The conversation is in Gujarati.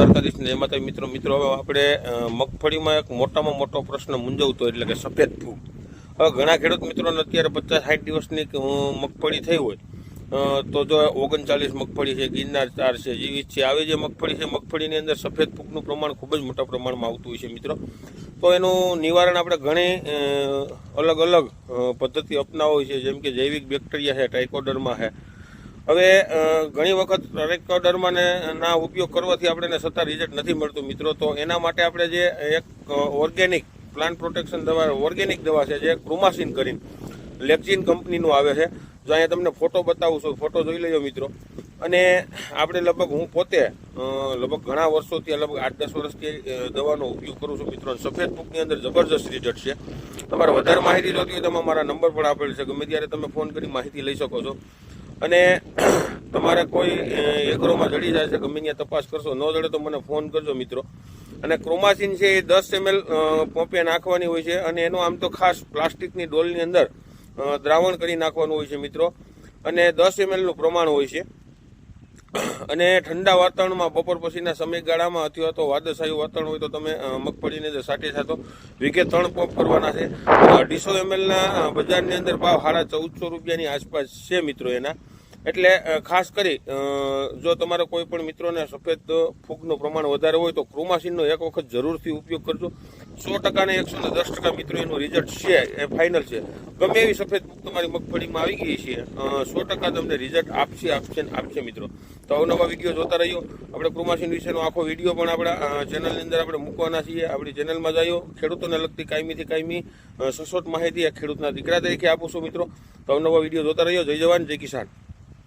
દ્વારકાધીશને જય માતાજી મિત્રો હવે આપણે મગફળીમાં એક મોટામાં મોટો પ્રશ્ન મૂંઝવતો એટલે કે સફેદ ફૂગ. હવે ઘણા ખેડૂત મિત્રોને અત્યારે 50-60 દિવસની મગફળી થઈ હોય તો જો 39 મગફળી છે, ગિરનાર 4 છે, જીવીત છે, આવી જે મગફળી છે, મગફળીની અંદર સફેદ ફૂગનું પ્રમાણ ખૂબ જ મોટા પ્રમાણમાં આવતું હોય છે મિત્રો. તો એનું નિવારણ આપણે ઘણી અલગ અલગ પદ્ધતિ અપનાવી હોય છે, જેમ કે જૈવિક બેક્ટેરિયા છે, ટ્રાઇકોડર્મા છે. હવે ઘણી વખત ટ્રાઇકોડર્મા ના ઉપયોગ કરવાથી આપણે સત્તા રિઝલ્ટ નથી મળતું મિત્રો. તો એના માટે આપણે જે એક ઓર્ગેનિક પ્લાન્ટ પ્રોટેક્શન દવા, ઓર્ગેનિક દવા છે, જે ક્રોમાસીન કરીને લેક્ઝિન કંપનીનું આવે છે. જો અહીંયા તમને ફોટો બતાવું છું, ફોટો જોઈ લેજો મિત્રો. અને આપણે લગભગ હું પોતે લગભગ ઘણા વર્ષોથી, લગભગ 8-10 વર્ષથી દવાનો ઉપયોગ કરું છું મિત્રો. સફેદ ફૂગની અંદર જબરજસ્ત રિઝલ્ટ છે. તમારે વધારે માહિતી જોતી હોય તો મારા નંબર પણ આપેલ છે, ગમે ત્યારે તમે ફોન કરી માહિતી લઈ શકો છો. અને તમારે કોઈ એગ્રોમાં જડી જાય છે, ગમે ત્યાં તપાસ કરશો, ન જડે તો મને ફોન કરજો મિત્રો. અને ક્રોમાસીન છે એ 10 ml પંપે નાખવાની હોય છે, અને એનો આમ તો ખાસ પ્લાસ્ટિકની ડોલની અંદર દ્રાવણ કરી નાખવાનું હોય છે મિત્રો. અને 10 ml નું પ્રમાણ હોય છે. અને ઠંડા વાતાવરણમાં બપોર પછીના સમયગાળામાં અથવા તો વાદળછાયું વાતાવરણ હોય તો તમે મગફળીની અંદર સાથે સાથે વીઘે 3 પંપ કરવાના છે. 250 ml ના બજારની અંદર ભાવ 1450 રૂપિયાની આસપાસ છે મિત્રો એના. એટલે ખાસ કરી જો તમારે કોઈ પણ મિત્રોને સફેદ ફૂગનું પ્રમાણ વધારે હોય તો ક્રોમાસીનનો એક વખત જરૂરથી ઉપયોગ કરજો. 100% ને 110% મિત્રો એનું રિઝલ્ટ છે એ ફાઇનલ છે. ગમે એવી સફેદ ફૂગ તમારી મગફળીમાં આવી ગઈ છે, 100% તમને રિઝલ્ટ આપશે મિત્રો. તો અવનવા વિડીયો જોતા રહીયો. આપણે ક્રોમાસીન વિશેનો આખો વિડીયો પણ આપણા ચેનલની અંદર આપણે મૂકવાના છીએ. આપણી ચેનલમાં જઈઓ, ખેડૂતોને લગતી કાયમીથી કાયમી સચોટ માહિતી ખેડૂતના દીકરા તરીકે આપું છું મિત્રો. તો અવનવા વિડીયો જોતા રહીયો. જય જવાન, જય કિસાન.